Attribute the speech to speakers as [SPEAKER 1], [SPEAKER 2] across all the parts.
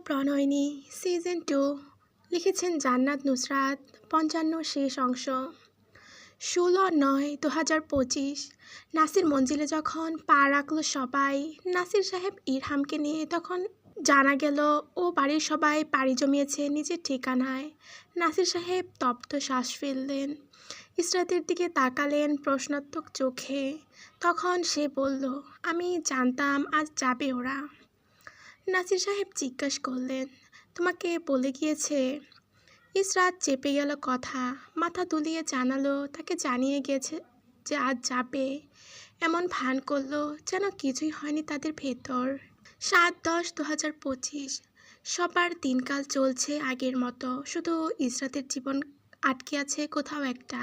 [SPEAKER 1] প্রণয়িনী season 2 লিখেছেন জান্নাত নুসরাত। 55 শেষ অংশ। 16/9/2025 নাসির মঞ্জিলে যখন পা রাখলো সবাই, নাসির সাহেব ইরহামকে নিয়ে, তখন জানা গেল ও বাড়ির সবাই পাড়ি জমিয়েছে নিজের ঠিকানায়। নাসির সাহেব তপ্ত শ্বাস ফেললেন, ইসরাতের দিকে তাকালেন প্রশ্নাত্মক চোখে। তখন সে বলল, আমি জানতাম আজ যাবে ওরা। নাসির সাহেব জিজ্ঞাসা করলেন, তোমাকে বলে গিয়েছে? ইসরাত চেপে গেল কথা, মাথা দুলিয়ে জানালো তাকে জানিয়ে গেছে যে আজ যাবে। এমন ভান করলো যেন কিছুই হয়নি তাদের ভেতর। 7/10/2025 সবার দিনকাল চলছে আগের মতো, শুধু ইসরাতের জীবন আটকে আছে কোথাও একটা।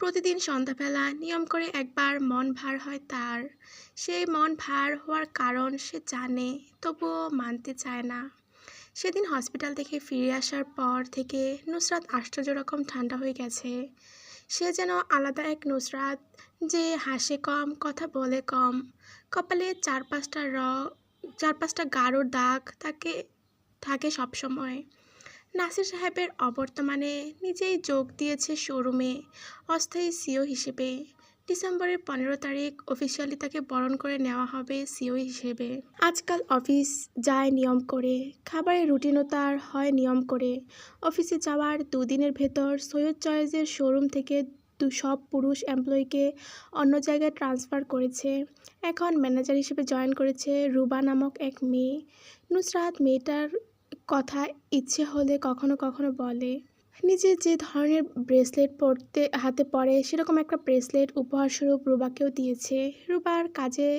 [SPEAKER 1] প্রতিদিন সন্ধ্যাবেলা নিয়ম করে একবার মন ভার হয় তার। সেই মন ভার হওয়ার কারণ সে জানে, তবুও মানতে চায় না। সেদিন হসপিটাল থেকে ফিরে আসার পর থেকে নুসরাত আশ্চর্য রকম ঠান্ডা হয়ে গেছে। সে যেন আলাদা এক নুসরাত, যে হাসে কম, কথা বলে কম। কপালে চার পাঁচটা গাঢ় দাগ থাকে সবসময়। নাসির সাহেবের অবর্তমানে নিজেই যোগ দিয়েছে শোরুমে অস্থায়ী সিও হিসেবে। ডিসেম্বরের 15 তারিখ অফিসিয়ালি তাকে বরণ করে নেওয়া হবে সিও হিসেবে। আজকাল অফিস যায় নিয়ম করে, খাবারের রুটিনও তার হয় নিয়ম করে। অফিসে যাওয়ার দুদিনের ভেতর সৈয়দ চয়েসের শোরুম থেকে সব পুরুষ এমপ্লয়িকে অন্য জায়গায় ট্রান্সফার করেছে। এখন ম্যানেজার হিসেবে জয়েন করেছে রুবা নামক এক মেয়ে। নুসরাত মেয়েটার কথা ইচ্ছে হলে কখনো কখনো বলে। নিজে যে ধরনের ব্রেসলেট হাতে পরে সেরকম একটা ব্রেসলেট উপহারস্বরূপ রুবাকেও দিয়েছে, রুবার কাজে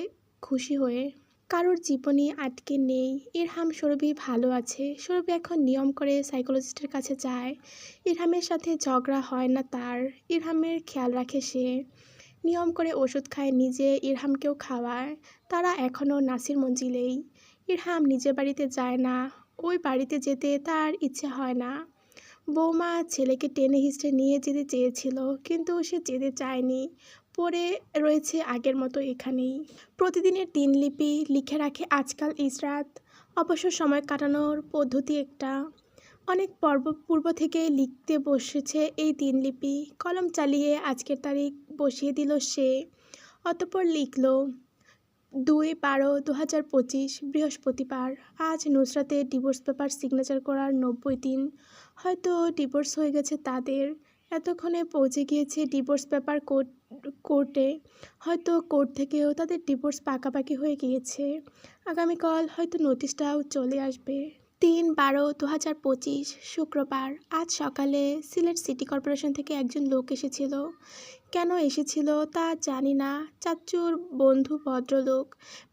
[SPEAKER 1] খুশি হয়ে। কারোর জীবনই আটকে নেই। ইরহাম সৌরভী ভালো আছে। সৌরভী এখন নিয়ম করে সাইকোলজিস্টের কাছে যায়। ইরহামের সাথে ঝগড়া হয় না তার। ইরহামের খেয়াল রাখে সে। নিয়ম করে ওষুধ খায় নিজে, ইরহামকেও খাওয়ায়। তারা এখনও নাসির মঞ্জিলেই। ইরহাম নিজের বাড়িতে যায় না, ওই বাড়িতে যেতে তার ইচ্ছে হয় না। বৌমা ছেলেকে টেনে হিঁচড়ে নিয়ে যেতে চেয়েছিল, কিন্তু সে যেতে চায়নি, পড়ে রয়েছে আগের মতো এখানেই। প্রতিদিনের দিনলিপি লিখে রাখে আজকাল ইসরাত। অবসর সময় কাটানোর পদ্ধতি একটা। অনেক পূর্ব থেকে লিখতে বসেছে এই দিনলিপি। কলম চালিয়ে আজকের তারিখ বসিয়ে দিল সে। অতঃপর লিখল 2/12/2025 বৃহস্পতিবার। আজ নুসরাতের ডিভোর্স পেপার সিগনেচার করার 90 দিন। হয়তো ডিভোর্স হয়ে গেছে তাদের। এতক্ষণে পৌঁছে গিয়েছে ডিভোর্স পেপার কোর্টে। হয়তো কোর্ট থেকেও তাদের ডিভোর্স পাকাপাকি হয়ে গিয়েছে। আগামীকাল হয়তো নোটিশটাও চলে আসবে। 3/12/2025 শুক্রবার। আজ সকালে সিলেট সিটি কর্পোরেশন থেকে একজন লোক এসেছিল। কেন এসেছিল তা জানি না। চাচ্চুর বন্ধু ভদ্রলোক।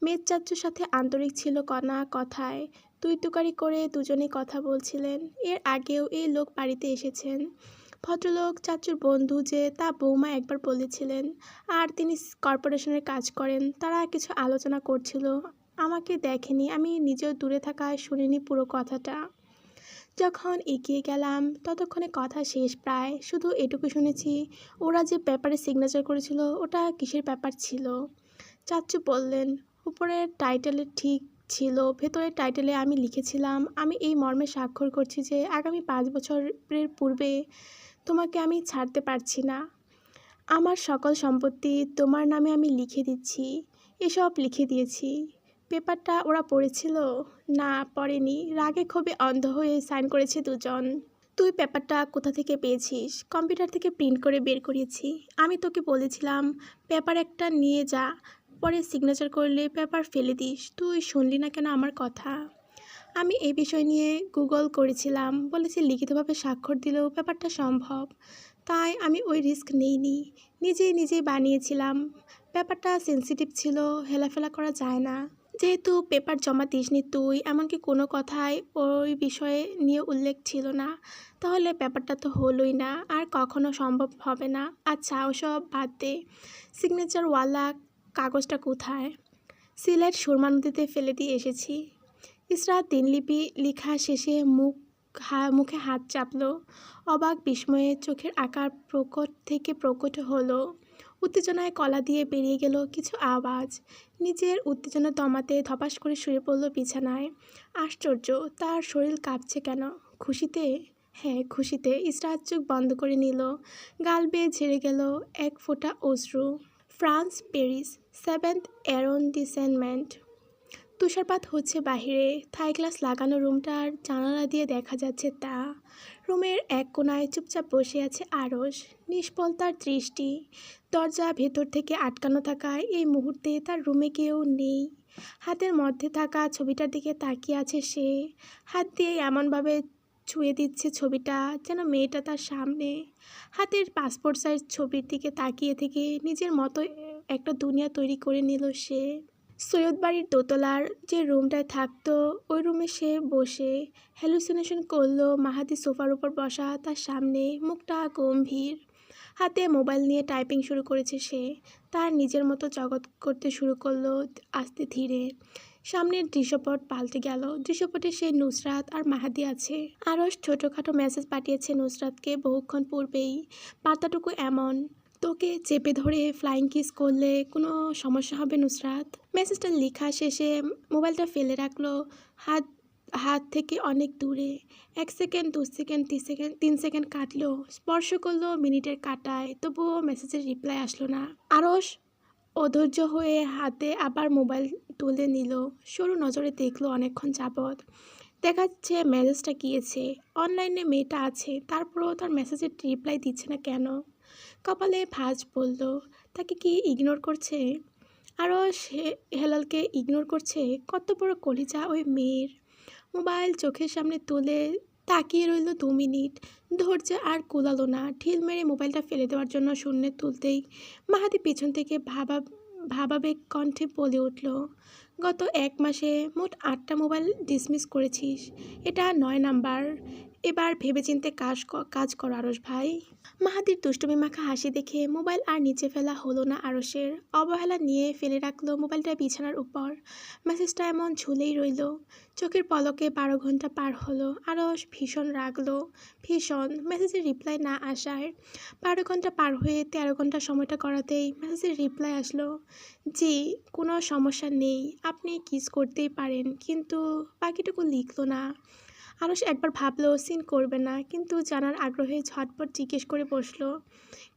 [SPEAKER 1] মেয়ের চাচ্চুর সাথে আন্তরিক ছিল না কথায়। তুই তুকারি করে দুজনেই কথা বলছিলেন। এর আগেও এই লোক বাড়িতে এসেছেন। ভদ্রলোক চাচ্চুর বন্ধু যে তা বৌমা একবার বলেছিলেন। আর তিনি কর্পোরেশনের কাজ করেন। তারা কিছু আলোচনা করছিল। আমাকে দেখেনি, আমি নিজেও দূরে থাকায় শুনিনি পুরো কথাটা। যখন এগিয়ে গেলাম ততক্ষণে কথা শেষ প্রায়। শুধু এটুকু শুনেছি, ওরা যে পেপারে সিগনেচার করেছিল ওটা কিসের পেপার ছিল। চাচ্চু বললেন, উপরের টাইটেলে ঠিক ছিল, ভেতরের টাইটেলে আমি লিখেছিলাম, আমি এই মর্মে স্বাক্ষর করছি যে আগামী 5 বছরের পূর্বে তোমাকে আমি ছাড়তে পারছি না। আমার সকল সম্পত্তি তোমার নামে আমি লিখে দিচ্ছি। এসব লিখে দিয়েছি। পেপারটা ওরা পড়েছিল? না, পড়েনি। রাগে ক্ষোভে অন্ধ হয়ে সাইন করেছে দুজন। তুই পেপারটা কোথা থেকে পেয়েছিস? কম্পিউটার থেকে প্রিন্ট করে বের করিয়েছি। আমি তোকে বলেছিলাম পেপার একটা নিয়ে যা, পরে সিগনেচার করলে পেপার ফেলে দিস। তুই শুনলি না কেন আমার কথা? আমি এই বিষয় নিয়ে গুগল করেছিলাম, বলেছি লিখিতভাবে স্বাক্ষর দিলেও পেপারটা সম্ভব। তাই আমি ওই রিস্ক নেইনি, নিজেই বানিয়েছিলাম। পেপারটা সেন্সিটিভ ছিল, হেলাফেলা করা যায় না। যেহেতু পেপার জমা দিসনি তুই, এমনকি কোনো কথাই ওই বিষয়ে নিয়ে উল্লেখ ছিল না, তাহলে পেপারটা তো হলোই না, আর কখনো সম্ভব হবে না। আচ্ছা, ওসব বাদ দে। সিগনেচারওয়ালা কাগজটা কোথায়? সিলেট সুরমা নদীতে ফেলে দিয়ে এসেছি। ইসরাত দিনলিপি লেখা শেষে মুখে হাত চাপল। অবাক বিস্ময়ে চোখের আকার প্রকট থেকে প্রকট হলো। উত্তেজনায় গলা দিয়ে বেরিয়ে গেল কিছু আওয়াজ। নিজের উত্তেজনা দমাতে ধপাস করে শুয়ে পড়ল বিছানায়। আশ্চর্য, তার শরীর কাঁপছে কেন? খুশিতে? হ্যাঁ, খুশিতে। ইসরাত চোখ বন্ধ করে নিল। গাল বেয়ে ঝেড়ে গেল এক ফোঁটা অশ্রু। France, Paris, 7th অ্যারোন্ডিসেমেন্ট। তুষারপাত হচ্ছে বাহিরে। থাই গ্লাস লাগানো রুমটার জানালা দিয়ে দেখা যাচ্ছে তা। রুমের এক কোণায় চুপচাপ বসে আছে আরশ, নিষ্ফল তার দৃষ্টি। দরজা ভেতর থেকে আটকানো থাকায় এই মুহূর্তে তার রুমে কেউ নেই। হাতের মধ্যে থাকা ছবিটার দিকে তাকিয়ে আছে সে। হাত দিয়ে এমনভাবে ছুঁয়ে দিচ্ছে ছবিটা যেন মেয়েটা তার সামনে। হাতের পাসপোর্ট সাইজ ছবির দিকে তাকিয়ে থেকে নিজের মতো একটা দুনিয়া তৈরি করে নিল সে। সৈয়দ বাড়ির দোতলার যে রুমটায় থাকতো ওই রুমে সে বসে হ্যালুসিনেশন করলো মাহাদি সোফার উপর বসা তার সামনে, মুখটা গম্ভীর। হাতে মোবাইল নিয়ে টাইপিং শুরু করেছে সে। তার নিজের মতো জগৎ করতে শুরু করলো আস্তে ধীরে। সামনের দৃশ্যপট পাল্টে গেল। দৃশ্যপটে সে নুসরাত আর মাহাদি আছে। আরশ ছোটোখাটো মেসেজ পাঠিয়েছে নুসরাতকে বহুক্ষণ পূর্বেই। বার্তাটুকু এমন: তোকে চেপে ধরে ফ্লাইং কিস করলে কোনো সমস্যা হবে নুসরাত? মেসেজটা লেখা শেষে মোবাইলটা ফেলে রাখলো হাত হাত থেকে অনেক দূরে। 1 সেকেন্ড, 2 সেকেন্ড, 3 সেকেন্ড কাটলো। স্পর্শ করলো মিনিটের কাঁটায়, তবুও মেসেজের রিপ্লাই আসলো না। আরশ অধৈর্য হয়ে হাতে আবার মোবাইল তুলে নিল। সরু নজরে দেখলো অনেকক্ষণ যাবৎ। দেখাচ্ছে মেসেজটা গিয়েছে। অনলাইনে মেয়েটা আছে, তারপরও তার মেসেজের রিপ্লাই দিচ্ছে না কেন? কপালে ভাঁজ পড়ল। তাকে কি ইগনোর করছে? আরও সে হেলালকে ইগনোর করছে? কত বড় কলিজা ওই মেয়ের! মোবাইল চোখের সামনে তুলে তাকিয়ে রইল 2 মিনিট। ধৈর্য আর কুলালো না। ঢিল মেরে মোবাইলটা ফেলে দেওয়ার জন্য শূন্যে তুলতেই মাহাদি পেছন থেকে ভাবাবেগ কণ্ঠে বলে উঠল, গত 1 মাসে মোট 8টা মোবাইল ডিসমিস করেছিস। এটা 9 নাম্বার। এবার ভেবেচিন্তে কাজ কর আরশ ভাই। মাহাদির দুষ্টুমি মাখা হাসি দেখে মোবাইল আর নিচে ফেলা হলো না আরশের। অবহেলা নিয়ে ফেলে রাখলো মোবাইলটা বিছানার উপর। মেসেজটা এমন ঝুলেই রইল। চোখের পলকে 12 ঘন্টা পার হলো। আরশ ভীষণ রাগলো। ভীষণ। মেসেজের রিপ্লাই না আসায়। 12 ঘন্টা পার হয়ে 13 ঘন্টা সময়টা করাতেই মেসেজের রিপ্লাই আসলো, জি, কোনো সমস্যা নেই, আপনি কিস করতেই পারেন। কিন্তু বাকিটুকু লিখলো না। আরশ একবার ভাবলো সিন করবে না, কিন্তু জানার আগ্রহে ঝটপট জিজ্ঞেস করে বসলো।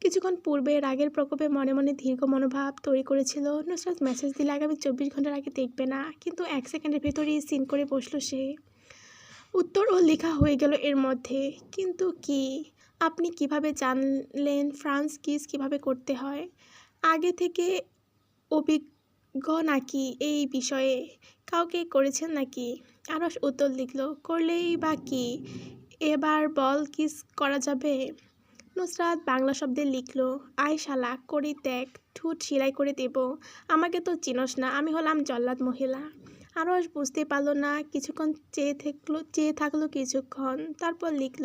[SPEAKER 1] কিছুক্ষণ পূর্বে রাগের প্রকোপে মনে মনে দীর্ঘ মনোভাব তৈরি করেছিল নুসরাত মেসেজ দিলে আগামী 24 ঘন্টার আগে দেখবে না, কিন্তু 1 সেকেন্ডের ভেতরেই সিন করে বসলো সে। উত্তরও লেখা হয়ে গেল এর মধ্যে। কিন্তু কি? আপনি কিভাবে জানলেন ফ্রান্স কিস কিভাবে করতে হয়? আগে থেকে অভিজ্ঞ নাকি এই বিষয়ে? কাউকে করেছেন নাকি? আরশ উত্তর লিখল, করলেই বা কি, এবার বল কিস করা যাবে? নুসরাত বাংলা শব্দে লিখল, আয় শালা, করি দেখ, ঠোঁট সেলাই করে দেব। আমাকে তো চিনস না, আমি হলাম জল্লাদ মহিলা। আরশ বুঝতে পারল না। কিছুক্ষণ চেয়ে থাকলো কিছুক্ষণ, তারপর লিখল,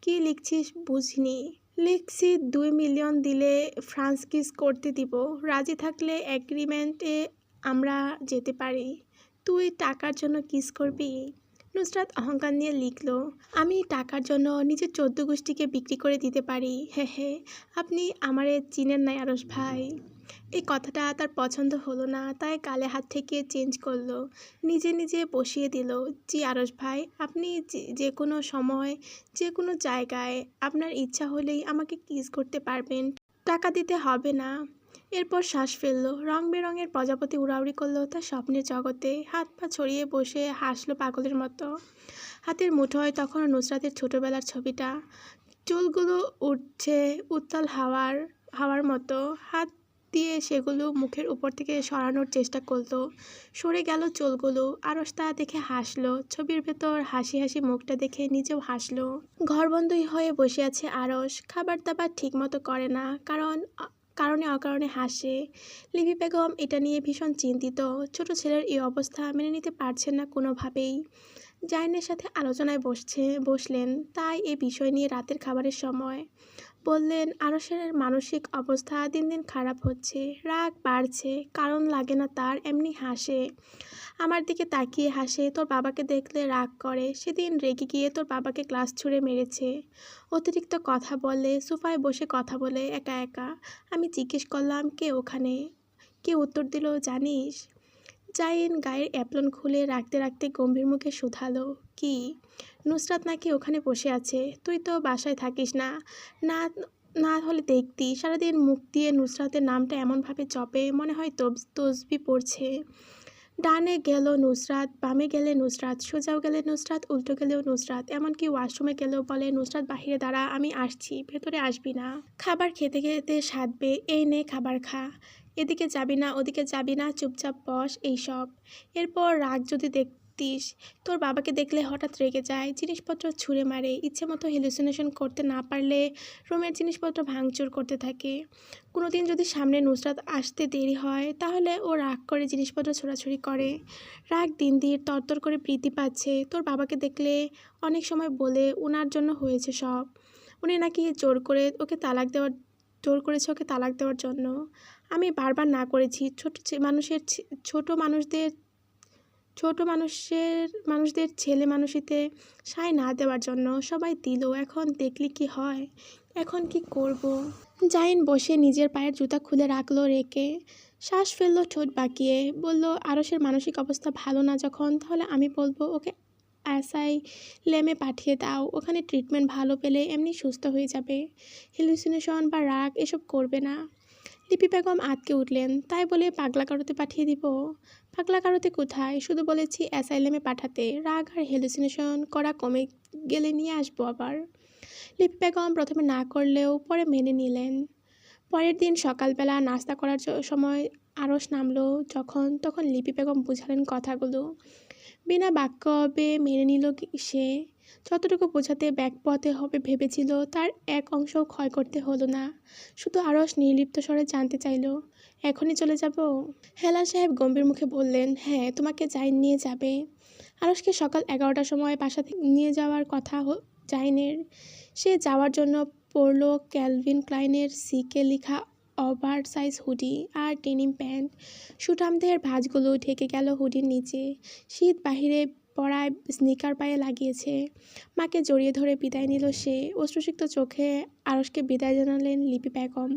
[SPEAKER 1] কি লিখছিস বুঝিনি। লিখছি 2 মিলিয়ন দিলে ফ্রান্স কিস করতে দিব, রাজি থাকলে এগ্রিমেন্টে আমরা যেতে পারি। তুই টাকার জন্য কিস করবি? নুসরাত অহংকার নিয়ে লিখল, আমি টাকার জন্য নিজের 14 গোষ্ঠীকে বিক্রি করে দিতে পারি। হ্যাঁ হ্যাঁ, আপনি আমারে চিনেন নাই আরশ ভাই। এই কথাটা তার পছন্দ হলো না, তাই গালে হাত থেকে চেঞ্জ করলো। নিজে নিজে বসিয়ে দিল, জি আরশ ভাই, আপনি যে কোনো সময় যে কোনো জায়গায় আপনার ইচ্ছা হলেই আমাকে কিস করতে পারবেন, টাকা দিতে হবে না। এরপর শ্বাস ফেললো। রং বেরঙের প্রজাপতি উড়াউড়ি করলো তার স্বপ্নের জগতে। হাত পা ছড়িয়ে বসে হাসলো পাগলের মতো। হাতের মুঠোয় তখনও নুসরাতের ছোটবেলার ছবিটা। চুলগুলো উঠছে উত্তাল হাওয়ার মতো। হাত দিয়ে সেগুলো মুখের উপর থেকে সরানোর চেষ্টা করলো। সরে গেল চুলগুলো। আরশ তা দেখে হাসলো। ছবির ভেতর হাসি হাসি মুখটা দেখে নিজেও হাসলো। ঘরবন্দই হয়ে বসে আছে আরশ। খাবার দাবার ঠিক মতো করে না, কারণে অকারণে হাসে। লিপি বেগম এটা নিয়ে ভীষণ চিন্তিত। ছোট ছেলের এই অবস্থা মেনে নিতে পারছেন না কোনোভাবেই। জাইনের সাথে আলোচনায় বসলেন তাই এ বিষয় নিয়ে রাতের খাবারের সময়। বললেন, আরশের মানসিক অবস্থা দিন দিন খারাপ হচ্ছে, রাগ বাড়ছে, কারণ লাগে না তার, এমনি হাসে, আমার দিকে তাকিয়ে হাসে, তোর বাবাকে দেখলে রাগ করে, সেদিন রেগে গিয়ে তোর বাবাকে গ্লাস ছুঁড়ে মেরেছে, অতিরিক্ত কথা বলে, সোফায় বসে কথা বলে একা একা। আমি জিজ্ঞেস করলাম, কে ওখানে? কে উত্তর দিল জানিস? জাইন গায়ের অ্যাপ্রন খুলে রাখতে রাখতে গম্ভীর মুখে শুধালো, কি? নুসরাত নাকি ওখানে বসে আছে? তুই তো বাসায় থাকিস না, না না হলে দেখতি, সারাদিন মুখ দিয়ে নুসরাতের নামটা এমনভাবে জপে, মনে হয় তসবি পড়ছে। ডানে গেল নুসরাত, বামে গেলে নুসরাত, সোজাও গেলে নুসরাত, উল্টো গেলেও নুসরাত, এমনকি ওয়াশরুমে গেলেও বলে, নুসরাত বাহিরে দাঁড়া, আমি আসছি, ভেতরে আসবি না, খাবার খেতে খেতে সাধবে, এই নে খাবার খা, এদিকে যাবি না, ওদিকে যাবি না, চুপচাপ বস, এইসব। এরপর রাগ যদি দেখতিস, তোর বাবাকে দেখলে হঠাৎ রেগে যায়, জিনিসপত্র ছুঁড়ে মারে, ইচ্ছে মতো হ্যালুসিনেশন করতে না পারলে রুমের জিনিসপত্র ভাঙচুর করতে থাকে। কোনোদিন যদি সামনে নুসরাত আসতে দেরি হয় তাহলে ও রাগ করে জিনিসপত্র ছোড়াছুড়ি করে। রাগ দিন দিন তরতর করে বৃদ্ধি পাচ্ছে। তোর বাবাকে দেখলে অনেক সময় বলে, ওনার জন্য হয়েছে সব, উনি নাকি জোর করেছে ওকে তালাক দেওয়ার জন্য। আমি বারবার না করেছি, ছোট মানুষদের ছেলে মানুষিতে সায় না দেওয়ার জন্য, সবাই দিল, এখন দেখলি কি হয়, এখন কি করব? জাইন বসে নিজের পায়ের জুতা খুলে রাখলো রেকে, শ্বাস ফেললো ঠোঁট বাঁকিয়ে, বলল, আরশের মানসিক অবস্থা ভালো না যখন, তাহলে আমি বলবো ওকে অ্যাসাইলেমে পাঠিয়ে দাও, ওখানে ট্রিটমেন্ট ভালো পেলে এমনি সুস্থ হয়ে যাবে, হ্যালুসিনেশন বা রাগ এসব করবে না। লিপি বেগম আঁতকে উঠলেন, তাই বলে পাগলা কারোতে পাঠিয়ে দিব? পাগলা কারোতে কোথায়, শুধু বলেছি অ্যাসাইলেমে পাঠাতে, রাগ আর হ্যালুসিনেশন করা কমে গেলে নিয়ে আসবো আবার। লিপি বেগম প্রথমে না করলেও পরে মেনে নিলেন। পরের দিন সকালবেলা নাস্তা করার সময় আরশ নামলো তখন লিপি বেগম বুঝালেন কথাগুলো। বিনা বাক্যবে মেনে নিল সে। যতটুকু বোঝাতে ব্যাকপথে হবে ভেবেছিল তার এক অংশও ক্ষয় করতে হলো না। শুধু আরশ নির্লিপ্ত স্বরে জানতে চাইল, এখনই চলে যাব? হেলাল সাহেব গম্ভীর মুখে বললেন, হ্যাঁ, তোমাকে জাইন নিয়ে যাবে। আরশকে সকাল 11টার সময় বাসা থেকে নিয়ে যাওয়ার কথা জাইনের। সে যাওয়ার জন্য পরল ক্যালভিন ক্লাইনের সিকে লেখা ওভার সাইজ হুডি আর ডেনিম প্যান্ট। সুঠামদের ভাঁজগুলো ঢেকে গেল হুডির নিচে। শীত বাহিরে পড়ায় স্নিকার পায়ে লাগিয়েছে। মাকে জড়িয়ে ধরে বিদায় নিল সে। অশ্রুসিক্ত চোখে আরশকে বিদায় জানালেন লিপি বেগম।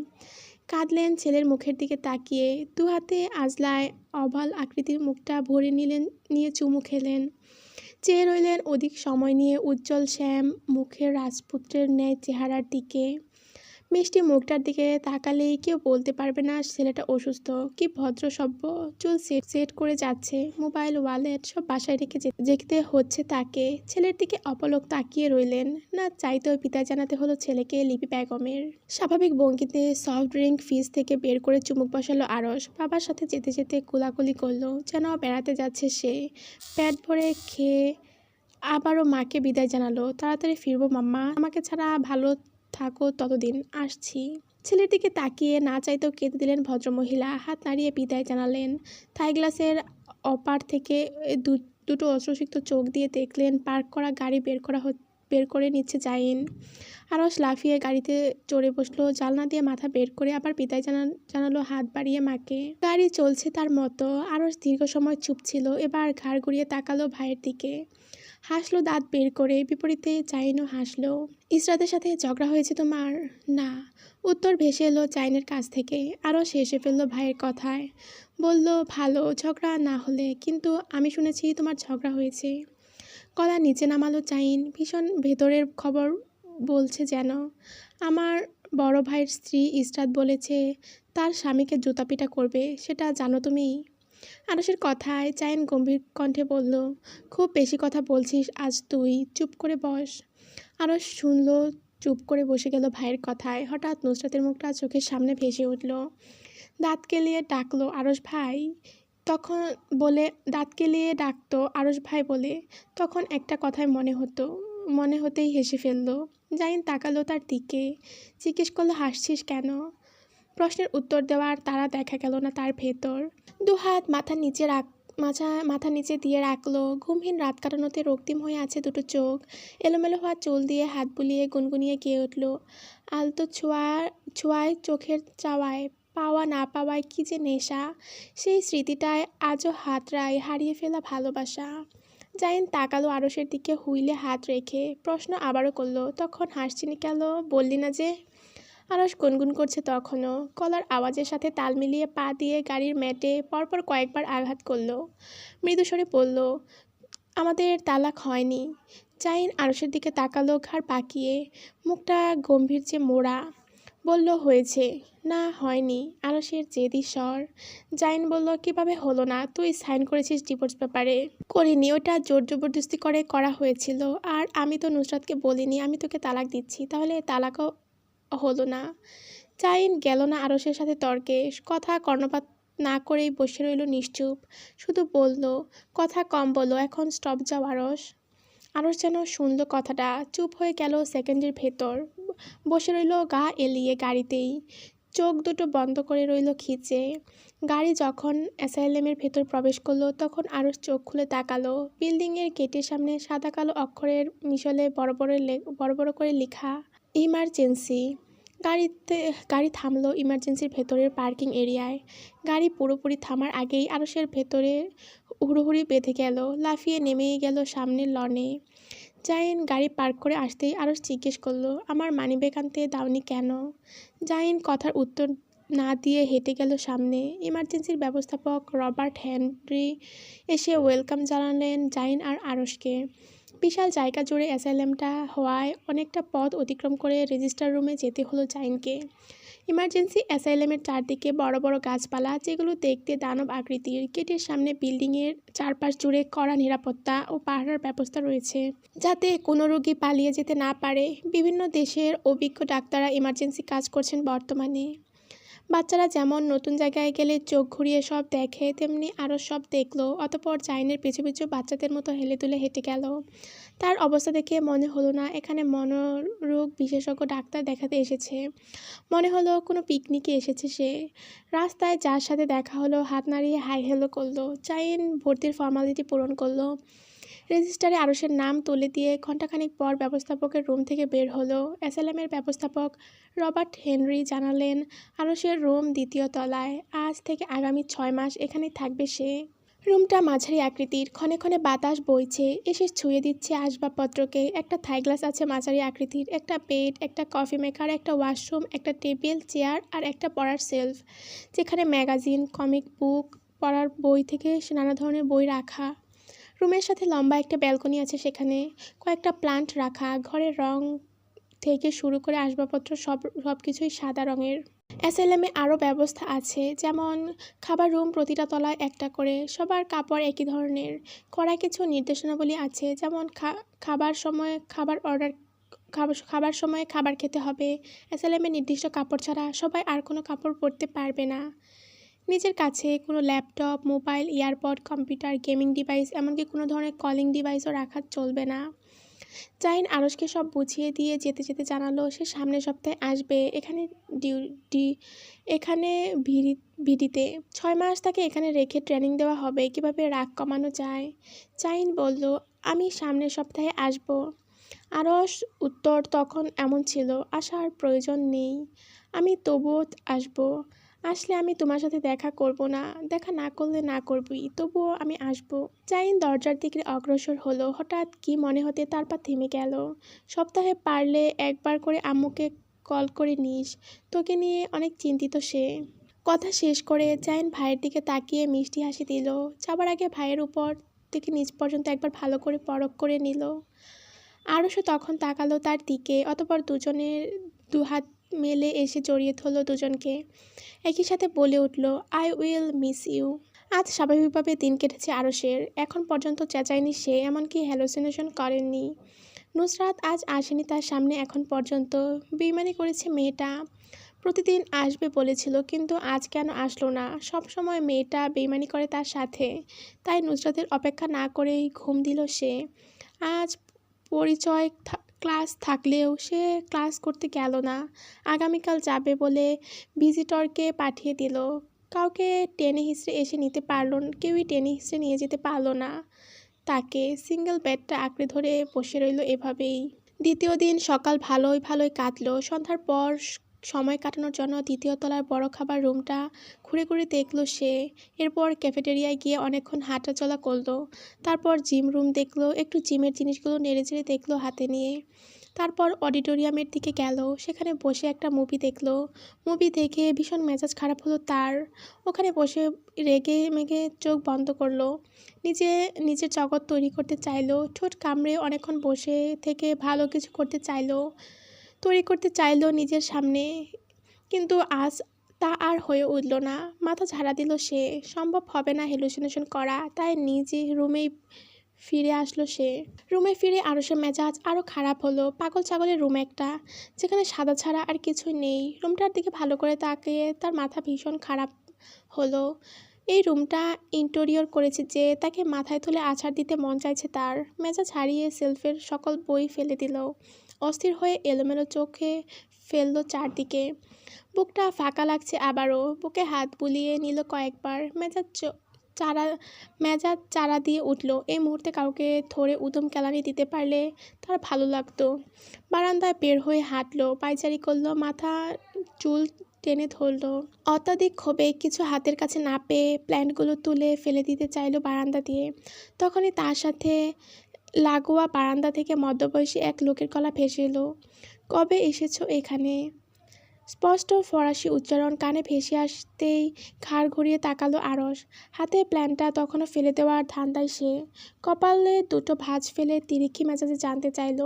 [SPEAKER 1] কাঁদলেন ছেলের মুখের দিকে তাকিয়ে, দু হাতে আজলায় অভাল আকৃতির মুখটা ভরে নিয়ে চুমু খেলেন। চেয়ে রইলেন অধিক সময় নিয়ে উজ্জ্বল শ্যাম মুখের রাজপুত্রের ন্যায় চেহারার দিকে। মিষ্টি মুখটার দিকে তাকালেই কেউ বলতে পারবে না ছেলেটা অসুস্থ। কি ভদ্র সভ্য, চুল সেট করে যাচ্ছে, মোবাইল ওয়ালেট সব বাসায় রেখে যেতে হচ্ছে তাকে। ছেলের দিকে অপলক তাকিয়ে রইলেন। না চাইতেও বিদায় জানাতে হলো ছেলেকে লিপি বেগমের। স্বাভাবিক ভঙ্গিতে সফট ড্রিঙ্ক ফ্রিজ থেকে বের করে চুমুক বসালো আরশ। বাবার সাথে যেতে যেতে কোলাকুলি করলো, যেন বেড়াতে যাচ্ছে সে। পেট ভরে খেয়ে আবারও মাকে বিদায় জানালো, তাড়াতাড়ি ফিরবো মাম্মা, আমাকে ছাড়া ভালো থাকো ততদিন, আসছি। ছেলের দিকে তাকিয়ে না চাইতেও কেঁদে দিলেন ভদ্রমহিলা। হাত নাড়িয়ে বিদায় জানালেন। থাই গ্লাসের অপার থেকে দুটো অশ্রুসিক্ত চোখ দিয়ে দেখলেন পার্ক করা গাড়ি বের করে নিচ্ছে জাইন। আরশ লাফিয়ে গাড়িতে চড়ে বসলো, জানলা দিয়ে মাথা বের করে আবার বিদায় জানালো হাত বাড়িয়ে মাকে। গাড়ি চলছে তার মতো। আরশ দীর্ঘ সময় চুপ ছিল, এবার ঘাড় ঘুরিয়ে তাকালো ভাইয়ের দিকে, হাসলো দাঁত বের করে। বিপরীতে জাইনও হাসলো। ইসরাতের সাথে ঝগড়া হয়েছে তোমার? না, উত্তর ভেসে এলো জাইনের কাছ থেকে। আরও হেসে ফেললো ভাইয়ের কথায়, বলল, ভালো ঝগড়া না হলে, কিন্তু আমি শুনেছি তোমার ঝগড়া হয়েছে। গলা নিচে নামালো জাইন, ভীষণ ভেতরের খবর বলছে যেন। আমার বড় ভাইয়ের স্ত্রী ইসরাত বলেছে তার স্বামীকে জুতাপিটা করবে, সেটা জানো তুমি? আরশের কথায় জাইন গম্ভীর কণ্ঠে বলল, খুব বেশি কথা বলছিস আজ তুই, চুপ করে বস। আরশ শুনল, চুপ করে বসে গেল ভাইয়ের কথায়। হঠাৎ নুসরাতের মুখটা চোখের সামনে ভেসে উঠল। দাঁত কেলিয়ে ডাকলো, আরশ ভাই। দাঁত কেলিয়ে ডাকতো আরশ ভাই বলে। তখন একটা কথাই মনে হতেই হেসে ফেললো। জাইন তাকালো তার দিকে, জিজ্ঞেস করলো, হাসছিস কেন? প্রশ্নের উত্তর দেওয়ার তারা দেখা গেল না তার ভেতর। দুহাত মাথার নিচে মাথা নিচে দিয়ে রাখলো। ঘুমহীন রাত কাটানোতে রক্তিম হয়ে আছে দুটো চোখ। এলোমেলো হওয়া চুল দিয়ে হাত বুলিয়ে গুনগুনিয়ে গেয়ে উঠল, আলতো ছোঁয়ায় চোখের চাওয়ায় পাওয়া না পাওয়ায় কি যে নেশা। সেই স্মৃতিটায় আজও হাতড়ায় হারিয়ে ফেলা ভালোবাসা। জাইন তাকালো আরসের দিকে হুইলে হাত রেখে। প্রশ্ন আবারও করলো, তখন হাসছিনি কেন, বললি না যে? আরস গুনগুন করছে তখনও। গলার আওয়াজের সাথে তাল মিলিয়ে পা দিয়ে গাড়ির ম্যাটে পরপর কয়েকবার আঘাত করলো। মৃদুস্বরে বলল, আমাদের তালাক হয়নি। জাইন আরসের দিকে তাকালো ঘাড় পাকিয়ে, মুখটা গম্ভীর যে মোড়া। বলল, হয়েছে। না হয়নি, আরসের জেদি স্বর। জাইন বলল, কিভাবে হলো না? তুই সাইন করেছিস ডিভোর্স পেপারে। করিনি, ওটা জোর জবরদস্তি করে করা হয়েছিল। আর আমি তো নুসরাতকে বলিনি আমি তোকে তালাক দিচ্ছি, তাহলে তালাকও হলো না। জাইন গেল না আরসের সাথে তর্কে। কথা কর্ণপাত না করেই বসে রইল নিশ্চুপ। শুধু বলল, কথা কম বলো, এখন স্টপ যাও আরস। আরস যেন শুনল কথাটা, চুপ হয়ে গেল সেকেন্ডের ভেতর। বসে রইল গা এলিয়ে গাড়িতেই, চোখ দুটো বন্ধ করে রইল খিচে। গাড়ি যখন অ্যাসাইলামের ভেতর প্রবেশ করলো তখন আরস চোখ খুলে তাকালো। বিল্ডিংয়ের গেটের সামনে সাদা কালো অক্ষরের মিশলে বড় বড় করে লেখা ইমার্জেন্সি। গাড়ি থামলো ইমার্জেন্সির ভেতরের পার্কিং এরিয়ায়। গাড়ি পুরোপুরি থামার আগেই আরসের ভেতরে হুড়োহুড়ি বেঁধে গেল, লাফিয়ে নেমেই গেল সামনের লনে। জাইন গাড়ি পার্ক করে আসতেই আরস জিজ্ঞেস করলো, আমার মানিব্যাগ আনতে দাওনি কেন? জাইন কথার উত্তর না দিয়ে হেঁটে গেল সামনে। ইমার্জেন্সির ব্যবস্থাপক রবার্ট হেনরি এসে ওয়েলকাম জানালেন জাইন আর আরসকে। বিশাল জায়গা জুড়ে অ্যাসাইলামটা হওয়ায় অনেকটা পথ অতিক্রম করে রেজিস্টার রুমে যেতে হলো জাইনকে। ইমার্জেন্সি অ্যাসাইলামের চারদিকে বড় বড় গাছপালা, যেগুলো দেখতে দানব আকৃতির। গেটের সামনে বিল্ডিংয়ের চারপাশ জুড়ে কড়া নিরাপত্তা ও পাহারার ব্যবস্থা রয়েছে, যাতে কোনো রোগী পালিয়ে যেতে না পারে। বিভিন্ন দেশের অভিজ্ঞ ডাক্তাররা ইমার্জেন্সি কাজ করছেন বর্তমানে। বাচ্চারা যেমন নতুন জায়গায় গেলে চোখ ঘুরিয়ে সব দেখে, তেমনি আরও সব দেখলো। অতঃপর জাইনের পিছু পিছু বাচ্চাদের মতো হেলে দুলে হেঁটে গেল। তার অবস্থা দেখে মনে হলো না এখানে মনোরোগ বিশেষজ্ঞ ডাক্তার দেখাতে এসেছে। মনে হলো কোনো পিকনিকে এসেছে সে। রাস্তায় যার সাথে দেখা হলো হাত নাড়িয়ে হাই হ্যালো করলো। জাইন ভর্তির ফর্মালিটি পূরণ করলো। রেজিস্টারে আরসের নাম তুলে দিয়ে ঘণ্টাখানিক পর ব্যবস্থাপকের রুম থেকে বের হলো। অ্যাসাইলামের ব্যবস্থাপক রবার্ট হেনরি জানালেন, আরসের রুম দ্বিতীয় তলায়। আজ থেকে আগামী 6 মাস এখানেই থাকবে সে। রুমটা মাঝারি আকৃতির, ক্ষণে ক্ষণে বাতাস বইছে, এসে ছুঁয়ে দিচ্ছে আসবাবপত্রকে। একটা থাই গ্লাস আছে মাঝারি আকৃতির, একটা বেড, একটা কফি মেকার, একটা ওয়াশরুম, একটা টেবিল চেয়ার আর একটা পড়ার সেলফ, যেখানে ম্যাগাজিন, কমিক বুক, পড়ার বই থেকে নানা ধরনের বই রাখা। রুমের সাথে লম্বা একটা ব্যালকনি আছে, সেখানে কয়েকটা প্লান্ট রাখা। ঘরের রং থেকে শুরু করে আসবাবপত্র সব কিছুই সাদা রঙের। অ্যাসাইলামে আরও ব্যবস্থা আছে, যেমন খাবার রুম প্রতিটা তলায় একটা করে। সবার কাপড় একই ধরনের। কড়া কিছু নির্দেশনাবলী আছে, যেমন খাবার সময় খাবার খেতে হবে। অ্যাসাইলামে নির্দিষ্ট কাপড় ছাড়া সবাই আর কোনো কাপড় পরতে পারবে না। নিজের কাছে কোনো laptop, mobile, EarPod, computer, gaming device, এমনকি কোনো ধরনের কলিং ডিভাইসও রাখা চলবে না। জাইন আরসকে সব বুঝিয়ে দিয়ে যেতে যেতে জানালো, সে সামনের সপ্তাহে আসবে এখানে ভিডিতে। 6 মাস তাকে এখানে রেখে ট্রেনিং দেওয়া হবে কিভাবে রাগ কমানো যায়। জাইন বলল, আমি সামনের সপ্তাহে আসব। আরস উত্তর তখন এমন ছিল, আসার প্রয়োজন নেই, আমি তবুও আসব। আসলে আমি তোমার সাথে দেখা করব না, দেখা না করলে না করবি, তবুও আমি আসব। জাইন দরজার দিকে অগ্রসর হলো। হঠাৎ কি মনে হতে তার পা থেমে গেল। সপ্তাহে পারলে একবার করে আম্মুকে কল করে নিস, তোকে নিয়ে অনেক চিন্তিত সে। কথা শেষ করে জাইন ভাইয়ের দিকে তাকিয়ে মিষ্টি হাসি দিল। যাবার আগে ভাইয়ের উপর থেকে নিচ পর্যন্ত একবার ভালো করে পরখ করে নিল। আরশও তখন তাকালো তার দিকে। অতঃপর দুজনের দুহাত মেলে এসে জড়িয়ে ধরল দুজনকে। একই সাথে বলে উঠল, আই উইল মিস ইউ। আজ স্বাভাবিকভাবে দিন কেটেছে আরশের। এখন পর্যন্ত চেঁচায়নি সে, এমনকি হ্যালোসিনেশন করেননি। নুসরাত আজ আসেনি তার সামনে এখন পর্যন্ত। বেইমানি করেছে মেয়েটা। প্রতিদিন আসবে বলেছিল, কিন্তু আজ কেন আসলো না? সব সময় মেয়েটা বেইমানি করে তার সাথে। তাই নুসরাতের অপেক্ষা না করেই ঘুম দিল সে। আজ পরিচয় ক্লাস থাকলেও সে ক্লাস করতে গেল না। আগামীকাল যাবে বলে ভিজিটরকে পাঠিয়ে দিল। কাউকে টেনে হিঁচড়ে এসে নিতে পারল কেউই টেনে হিঁচড়ে নিয়ে যেতে পারল না তাকে। সিঙ্গেল বেডটা আঁকড়ে ধরে বসে রইল এভাবেই। দ্বিতীয় দিন সকাল ভালোই ভালোই কাটলো। সন্ধ্যার পর সময় কাটানোর জন্য দ্বিতীয় তলার বড় খাবার রুমটা ঘুরে ঘুরে দেখলো সে। এরপর ক্যাফেটেরিয়ায় গিয়ে অনেকক্ষণ হাঁটা চলা করলো। তারপর জিম রুম দেখলো, একটু জিমের জিনিসগুলো নেড়েচেড়ে দেখলো হাতে নিয়ে। তারপর অডিটোরিয়ামের দিকে গেল, সেখানে বসে একটা মুভি দেখলো। মুভি দেখে ভীষণ মেজাজ খারাপ হলো তার। ওখানে বসে রেগে মেগে চোখ বন্ধ করলো। নিজের জগৎ তৈরি করতে চাইলো। ঠোঁট কামড়ে অনেকক্ষণ বসে থেকে ভালো কিছু করতে চাইলো, তৈরি করতে চাইলো নিজের সামনে। কিন্তু আজ তা আর হয়ে উঠল না। মাথা ঝাড়া দিল সে। সম্ভব হবে না হ্যালুসিনেশন করা, তাই নিজে রুমেই ফিরে আসলো সে। রুমে ফিরে আরশের মেজাজ আরও খারাপ হলো। পাগল ছাগলের রুম একটা, যেখানে সাদা ছাড়া আর কিছুই নেই। রুমটার দিকে ভালো করে তাকিয়ে তার মাথা ভীষণ খারাপ হলো। এই রুমটা ইন্টেরিয়র করেছে যে, তাকে মাথায় তুলে আছাড় দিতে মন চাইছে তার। মেজাজ হারিয়ে সেলফের সকল বই ফেলে দিল। অস্থির হয়ে এলোমেলো চোখে ফেললো চারদিকে। বুকটা ফাঁকা লাগছে আবারও। বুকে হাত বুলিয়ে নিল কয়েকবার। মেজাজ চারা দিয়ে উঠল। এই মুহূর্তে কাউকে ধরে উদম কেলানি দিতে পারলে তার ভালো লাগতো। বারান্দায় বের হয়ে হাঁটলো, পায়চারি করলো, মাথা চুল টেনে ধরলো। অত্যাধিক ক্ষোভে কিছু হাতের কাছে না পেয়ে প্ল্যান্টগুলো তুলে ফেলে দিতে চাইলো বারান্দা দিয়ে। তখনই তার সাথে লাগোয়া বারান্দা থেকে মধ্যবয়সী এক লোকের গলা ভেসে এলো। কবে এসেছো এখানে? স্পষ্ট ফরাসি উচ্চারণ কানে ভেসে আসতেই ঘাড় ঘুরিয়ে তাকালো আরশ। হাতে প্ল্যানটা তখনও ফেলে দেওয়ার ধান্দায় সে। কপালে দুটো ভাঁজ ফেলে তিরিক্ষি মেজাজে জানতে চাইল।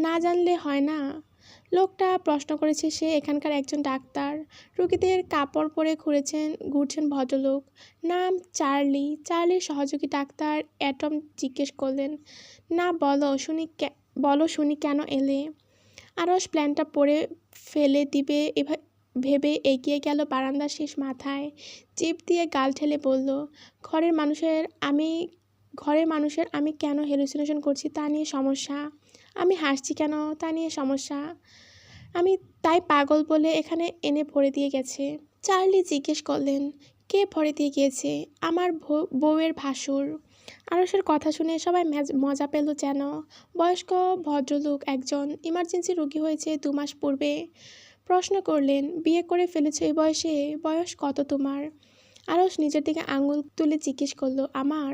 [SPEAKER 1] না জানলে হয় না? লোকটা প্রশ্ন করেছে সে এখানকার একজন ডাক্তার। রোগীদের কাপড় পরে ঘুরছেন ভদ্রলোক। নাম চার্লি। চার্লির সহযোগী ডাক্তার অ্যাটম জিজ্ঞেস করলেন। না, বলো শুনি কেন এলে? আরশ প্ল্যানটা পড়ে ফেলে দিবে ভেবে এগিয়ে গেল বারান্দার শেষ মাথায়। জিভ দিয়ে গাল ঠেলে বলল, ঘরের মানুষের আমি কেন হ্যালুসিনেশন করছি তা নিয়ে সমস্যা। আমি হাসছি কেন তা নিয়ে সমস্যা। আমি তাই পাগল বলে এখানে এনে ভরে দিয়ে গেছে। চার্লি জিজ্ঞেস করলেন, কে ভরে দিয়ে গিয়েছে? আমার বউয়ের ভাসুর। আরশের কথা শুনে সবাই মজা পেল যেন। বয়স্ক ভদ্রলোক একজন, ইমার্জেন্সি রোগী হয়েছে 2 মাস পূর্বে। প্রশ্ন করলেন, বিয়ে করে ফেলেছ এই বয়সে? বয়স কত তোমার? আরশ নিজের দিকে আঙুল তুলে জিজ্ঞেস করলো, আমার?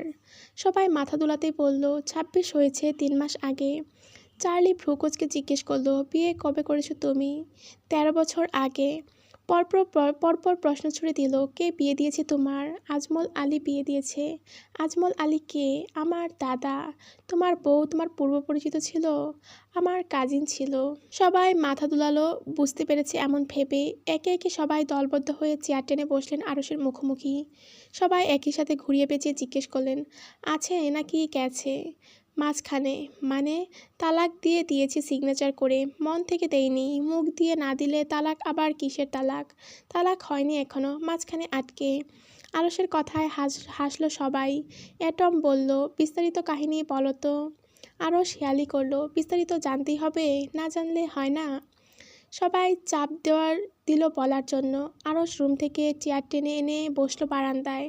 [SPEAKER 1] সবাই মাথা দুলাতেই বলল, 26 হয়েছে 3 মাস আগে। চার্লি ভ্রুকুচকে জিজ্ঞেস করলো, বিয়ে কবে করেছো তুমি? 13 বছর আগে। পরপর প্রশ্ন ছুড়ে দিল, কে বিয়ে দিয়েছে তোমার? আজমল আলী বিয়ে দিয়েছে। আজমল আলী কে? আমার দাদা। তোমার বউ তোমার পূর্ব পরিচিত ছিল? আমার কাজিন ছিল। সবাই মাথা দুলালো বুঝতে পেরেছে এমন ভেবে। একে একে সবাই দলবদ্ধ হয়ে চেয়ার টেনে বসলেন আরশের মুখোমুখি। সবাই একই সাথে ঘুরিয়ে পেঁচিয়ে জিজ্ঞেস করলেন, আছে নাকি গেছে? মাঝখানে মানে? তালাক দিয়ে দিয়েছি সিগনেচার করে, মন থেকে দেইনি। মুখ দিয়ে না দিলে তালাক আবার কিসের তালাক? তালাক হয়নি এখনো, মাঝখানে আটকে। আরশের কথায় হাসলো সবাই। অ্যাটম বলল, বিস্তারিত কাহিনী বলো তো। আরশ হেয়ালি করলো, বিস্তারিত জানতেই হবে, না জানলে হয় না। সবাই চাপ দিল বলার জন্য। আরশ রুম থেকে চেয়ার টেনে এনে বসলো বারান্দায়।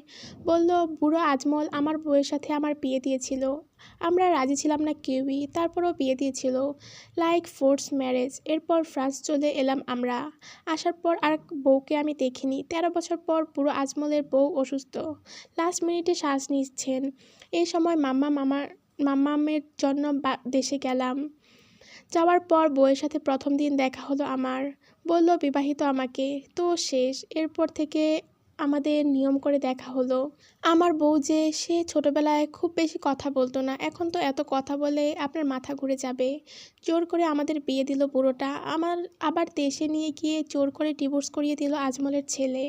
[SPEAKER 1] বলল, বুড়ো আজমল আমার বউয়ের সাথে আমার বিয়ে দিয়েছিল। আমরা রাজি ছিলাম না কেউই, তারপরও বিয়ে দিয়েছিল। Like force marriage. এরপর ফ্রান্স চলে এলাম আমরা। আসার পর আর বউকে আমি দেখিনি। 13 বছর পর বুড়ো আজমলের বউ অসুস্থ, লাস্ট মিনিটে শ্বাস নিচ্ছেন। এই সময় মাম্মামের জন্য দেশে গেলাম। যাওয়ার পর বউয়ের সাথে প্রথম দিন দেখা হলো আমার। বলল বিবাহিত আমাকে। তো শেষ। এরপর থেকে আমাদের নিয়ম করে দেখা হলো। আমার বউ যে, সে ছোটবেলায় খুব বেশি কথা বলতো না, এখন তো এত কথা বলে আপনার মাথা ঘুরে যাবে। জোর করে আমাদের বিয়ে দিল বুড়োটা। আবার দেশে নিয়ে গিয়ে জোর করে ডিভোর্স করিয়ে দিল আজমলের ছেলে।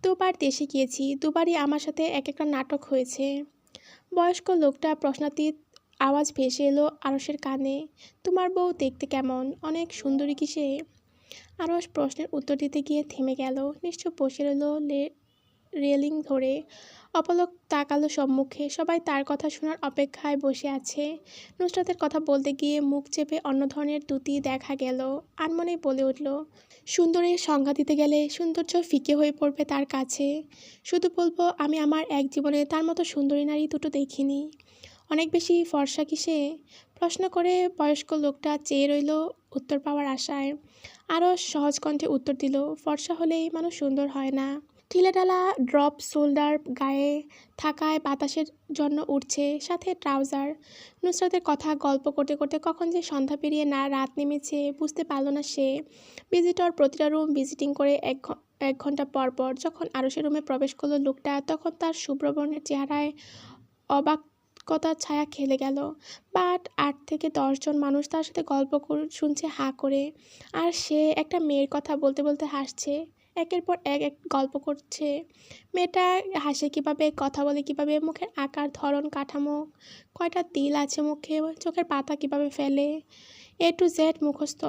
[SPEAKER 1] 2 বার দেশে গিয়েছি, 2 বারই আমার সাথে এক একটা নাটক হয়েছে। বয়স্ক লোকটা প্রশ্নাতীত আওয়াজ ভেসে এলো আরশের কানে। তোমার বউ দেখতে কেমন? অনেক সুন্দরী কি সে? আরশ প্রশ্নের উত্তর দিতে গিয়ে থেমে গেল। নিশ্চুপ বসে রইল রেলিং ধরে। অপলক তাকালো সম্মুখে। সবাই তার কথা শোনার অপেক্ষায় বসে আছে। নুসরাতের কথা বলতে গিয়ে মুখ চেপে অন্য ধরনের দ্যুতি দেখা গেল। আনমনেই বলে উঠল, সুন্দরীর সংজ্ঞা দিতে গেলে সৌন্দর্য ফিকে হয়ে পড়বে তার কাছে। শুধু বলবো, আমি আমার এক জীবনে তার মতো সুন্দরী নারী দুটো দেখিনি। অনেক বেশি ফর্সা কি সে? প্রশ্ন করে বয়স্ক লোকটা চেয়ে রইল উত্তর পাওয়ার আশায়। আরও সহজ কণ্ঠে উত্তর দিল, ফর্সা হলেই মানুষ সুন্দর হয় না। ঢিলেঢালা ড্রপ শোল্ডার গায়ে থাকায় বাতাসের জন্য উঠছে, সাথে ট্রাউজার। নুসরাতের কথা গল্প করতে করতে কখন যে সন্ধ্যা পেরিয়ে না রাত নেমেছে বুঝতে পারল না সে। ভিজিটর প্রতিটা রুম ভিজিটিং করে 1 ঘন্টা পর পর যখন আরুষের রুমে প্রবেশ করলো লোকটা, তখন তার শুভ্রবর্ণের চেহারায় অবাকতার ছায়া খেলে গেল। বাট 8 থেকে 10 জন মানুষ তার সাথে গল্প শুনছে হাঁ করে, আর সে একটা মেয়ের কথা বলতে বলতে হাসছে। একের পর এক গল্প করছে। মেয়েটা হাসে কিভাবে, কথা বলে কিভাবে, মুখের আকার, ধরন, কাঠামো, কয়টা তিল আছে মুখে, চোখের পাতা কিভাবে ফেলে, A to Z মুখস্থ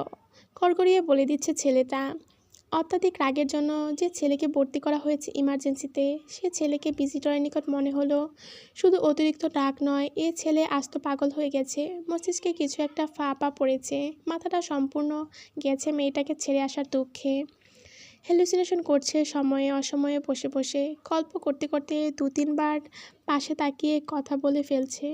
[SPEAKER 1] কড়গড়িয়ে বলে দিচ্ছে ছেলেটা। অত্যাধিক রাগের জন্য যে ছেলেকে ভর্তি করা হয়েছে ইমার্জেন্সিতে, সে ছেলেকে ভিজিটরের নিকট মনে হলো। শুধু অতিরিক্ত রাগ নয়, এ ছেলে আস্ত পাগল হয়ে গেছে। মস্তিষ্কে কিছু একটা ফাঁপা পড়েছে। মাথাটা সম্পূর্ণ গেছে মেয়েটাকে ছেড়ে আসার দুঃখে। হ্যালুসিনেশন করছে সময়ে অসময়ে, বসে বসে গল্প করতে করতে 2-3 বার পাশে তাকিয়ে কথা বলে ফেলছে।